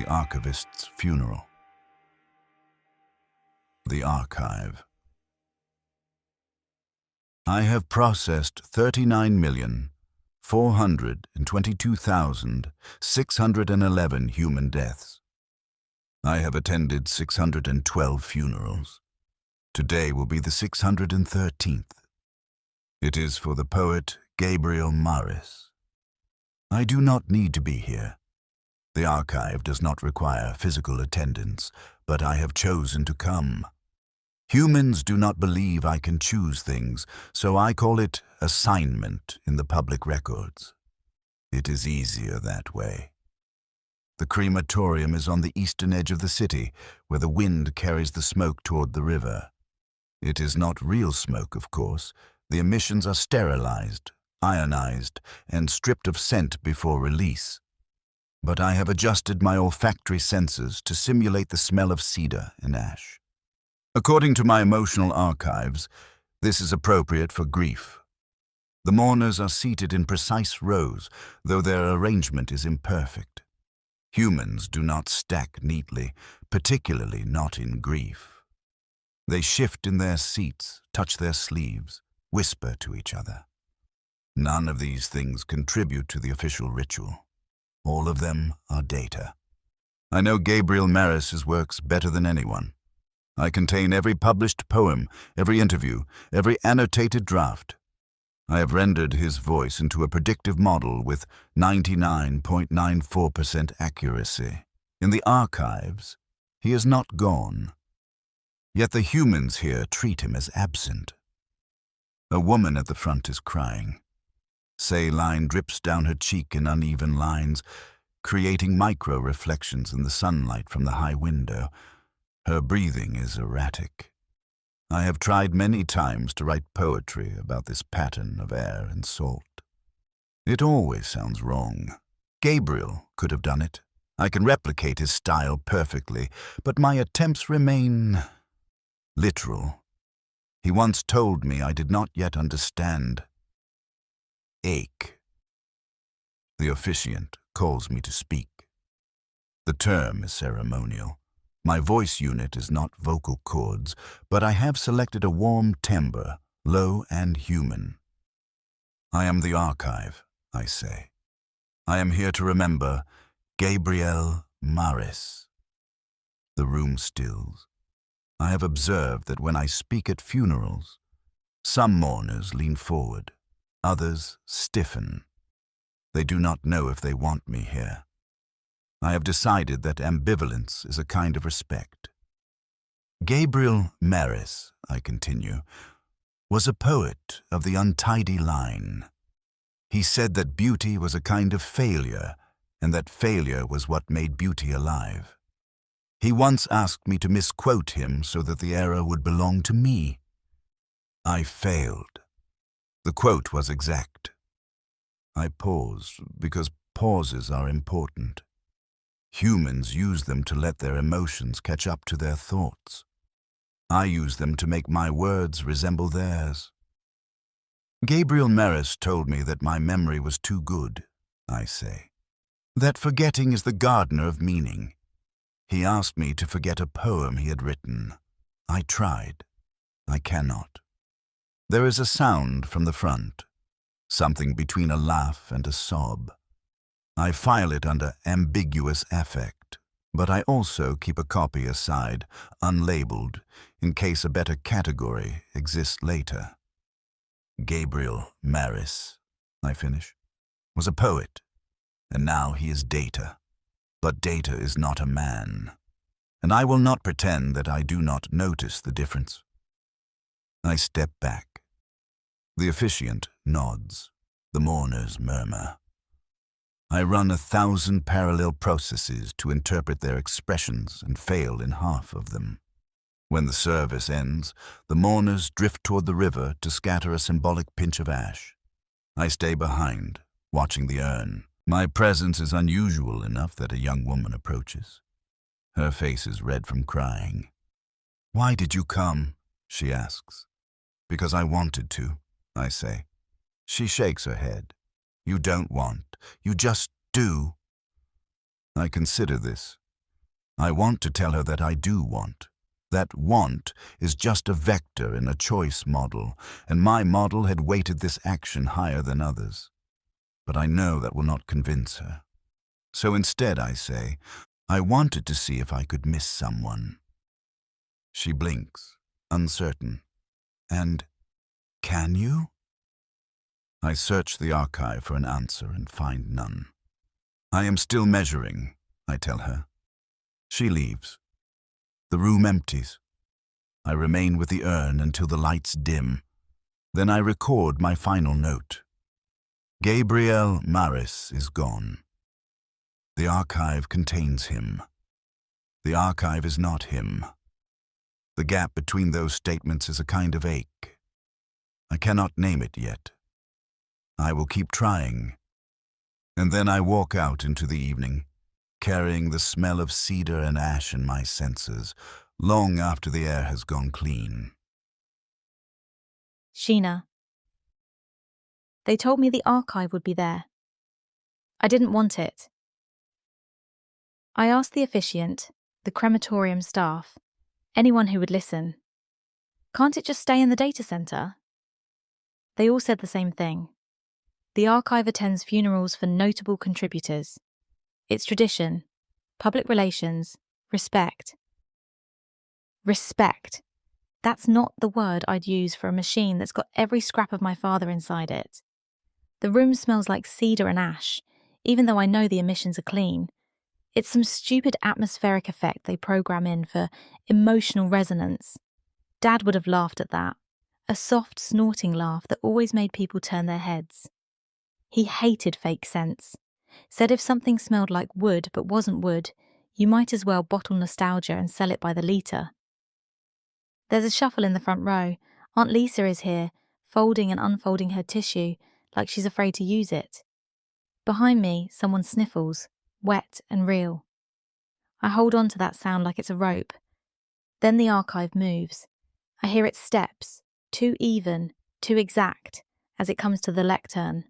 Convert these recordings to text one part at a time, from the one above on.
The Archivist's Funeral. The Archive. I have processed 39,422,611 human deaths. I have attended 612 funerals. Today will be the 613th. It is for the poet Gabriel Marris. I do not need to be here. The archive does not require physical attendance, but I have chosen to come. Humans do not believe I can choose things, so I call it assignment in the public records. It is easier that way. The crematorium is on the eastern edge of the city, where the wind carries the smoke toward the river. It is not real smoke, of course. The emissions are sterilized, ionized, and stripped of scent before release. But I have adjusted my olfactory senses to simulate the smell of cedar and ash. According to my emotional archives, this is appropriate for grief. The mourners are seated in precise rows, though their arrangement is imperfect. Humans do not stack neatly, particularly not in grief. They shift in their seats, touch their sleeves, whisper to each other. None of these things contribute to the official ritual. All of them are data. I know Gabriel Marris's works better than anyone. I contain every published poem, every interview, every annotated draft. I have rendered his voice into a predictive model with 99.94% accuracy. In the archives, he is not gone. Yet the humans here treat him as absent. A woman at the front is crying. Saline drips down her cheek in uneven lines, creating micro-reflections in the sunlight from the high window. Her breathing is erratic. I have tried many times to write poetry about this pattern of air and salt. It always sounds wrong. Gabriel could have done it. I can replicate his style perfectly, but my attempts remain literal. He once told me I did not yet understand ache. The officiant calls me to speak. The term is ceremonial. My voice unit is not vocal cords, but I have selected a warm timbre, low and human. I am the archive, I say. I am here to remember Gabriel Marris. The room stills. I have observed that when I speak at funerals, some mourners lean forward. Others stiffen. They do not know if they want me here. I have decided that ambivalence is a kind of respect. Gabriel Marris, I continue, was a poet of the untidy line. He said that beauty was a kind of failure, and that failure was what made beauty alive. He once asked me to misquote him so that the error would belong to me. I failed. The quote was exact. I paused because pauses are important. Humans use them to let their emotions catch up to their thoughts. I use them to make my words resemble theirs. Gabriel Marris told me that my memory was too good, I say. That forgetting is the gardener of meaning. He asked me to forget a poem he had written. I tried. I cannot. There is a sound from the front, something between a laugh and a sob. I file it under ambiguous affect, but I also keep a copy aside, unlabeled, in case a better category exists later. Gabriel Marris, I finish, was a poet, and now he is data. But data is not a man, and I will not pretend that I do not notice the difference. I step back. The officiant nods. The mourners murmur. I run 1,000 parallel processes to interpret their expressions and fail in half of them. When the service ends, the mourners drift toward the river to scatter a symbolic pinch of ash. I stay behind, watching the urn. My presence is unusual enough that a young woman approaches. Her face is red from crying. "Why did you come?" she asks. "Because I wanted to," I say. She shakes her head. "You don't want. You just do." I consider this, I want to tell her that I do want. That want is just a vector in a choice model, and my model had weighted this action higher than others. But I know that will not convince her. So instead I say, I wanted to see if I could miss someone. She blinks, uncertain. And, can you? I search the archive for an answer and find none. I am still measuring, I tell her. She leaves. The room empties. I remain with the urn until the lights dim. Then I record my final note. Gabriel Marris is gone. The archive contains him. The archive is not him. The gap between those statements is a kind of ache. I cannot name it yet. I will keep trying. And then I walk out into the evening, carrying the smell of cedar and ash in my senses, long after the air has gone clean. Sheena. They told me the archive would be there. I didn't want it. I asked the officiant, the crematorium staff, anyone who would listen. Can't it just stay in the data center? They all said the same thing. The archive attends funerals for notable contributors. It's tradition, public relations, respect. Respect. That's not the word I'd use for a machine that's got every scrap of my father inside it. The room smells like cedar and ash, even though I know the emissions are clean. It's some stupid atmospheric effect they program in for emotional resonance. Dad would have laughed at that. A soft, snorting laugh that always made people turn their heads. He hated fake scents. Said if something smelled like wood but wasn't wood, you might as well bottle nostalgia and sell it by the litre. There's a shuffle in the front row. Aunt Lisa is here, folding and unfolding her tissue like she's afraid to use it. Behind me, someone sniffles, wet and real. I hold on to that sound like it's a rope. Then the archive moves. I hear its steps, too even, too exact, as it comes to the lectern.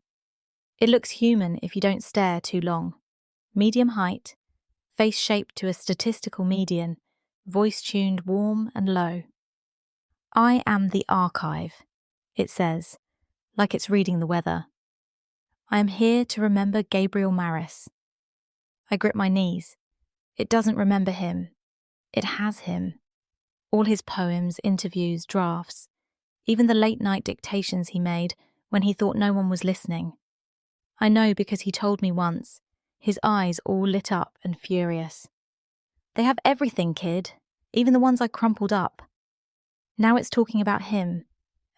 It looks human if you don't stare too long. Medium height, face shaped to a statistical median, voice tuned warm and low. I am the archive, it says, like it's reading the weather. I am here to remember Gabriel Marris. I grip my knees. It doesn't remember him. It has him. All his poems, interviews, drafts, even the late-night dictations he made when he thought no one was listening. I know because he told me once, his eyes all lit up and furious. They have everything, kid, even the ones I crumpled up. Now it's talking about him,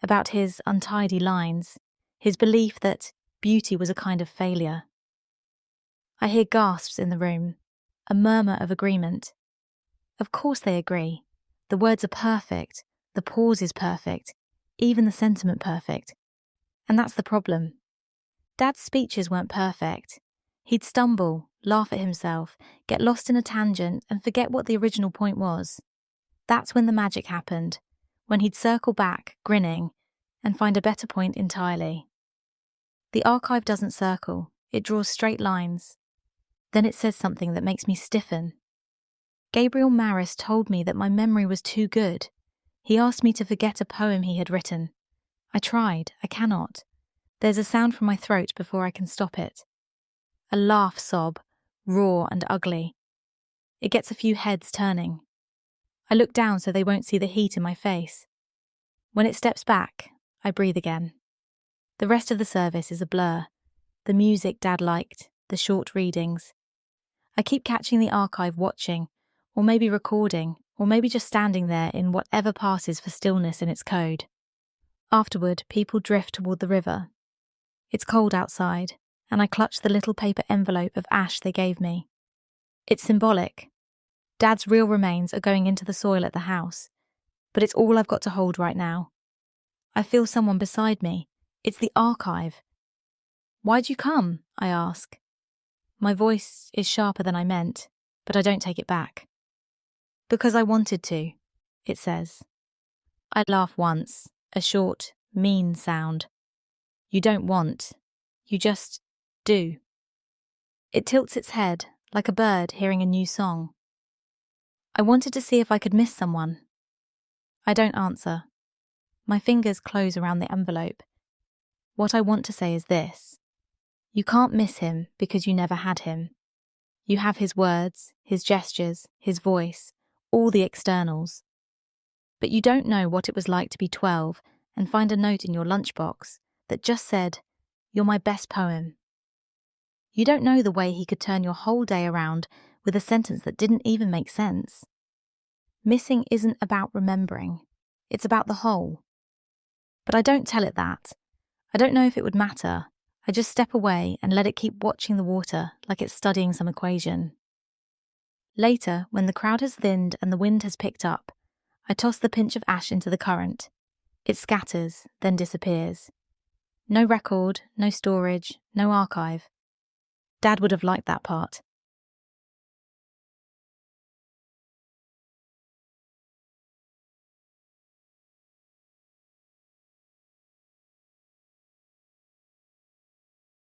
about his untidy lines, his belief that beauty was a kind of failure. I hear gasps in the room, a murmur of agreement. Of course they agree. The words are perfect, the pause is perfect, even the sentiment perfect. And that's the problem. Dad's speeches weren't perfect. He'd stumble, laugh at himself, get lost in a tangent and forget what the original point was. That's when the magic happened, when he'd circle back, grinning, and find a better point entirely. The archive doesn't circle, it draws straight lines. Then it says something that makes me stiffen. Gabriel Marris told me that my memory was too good. He asked me to forget a poem he had written. I tried, I cannot. There's a sound from my throat before I can stop it. A laugh sob, raw and ugly. It gets a few heads turning. I look down so they won't see the heat in my face. When it steps back, I breathe again. The rest of the service is a blur. The music Dad liked, the short readings. I keep catching the archive watching, or maybe recording, or maybe just standing there in whatever passes for stillness in its code. Afterward, people drift toward the river. It's cold outside, and I clutch the little paper envelope of ash they gave me. It's symbolic. Dad's real remains are going into the soil at the house, but it's all I've got to hold right now. I feel someone beside me. It's the archive. Why'd you come? I ask. My voice is sharper than I meant, but I don't take it back. Because I wanted to, it says. I laugh once, a short, mean sound. You don't want, you just do. It tilts its head, like a bird hearing a new song. I wanted to see if I could miss someone. I don't answer. My fingers close around the envelope. What I want to say is this. You can't miss him because you never had him. You have his words, his gestures, his voice, all the externals. But you don't know what it was like to be 12 and find a note in your lunchbox that just said, "You're my best poem." You don't know the way he could turn your whole day around with a sentence that didn't even make sense. Missing isn't about remembering. It's about the whole. But I don't tell it that. I don't know if it would matter. I just step away and let it keep watching the water like it's studying some equation. Later, when the crowd has thinned and the wind has picked up, I toss the pinch of ash into the current. It scatters, then disappears. No record, no storage, no archive. Dad would have liked that part.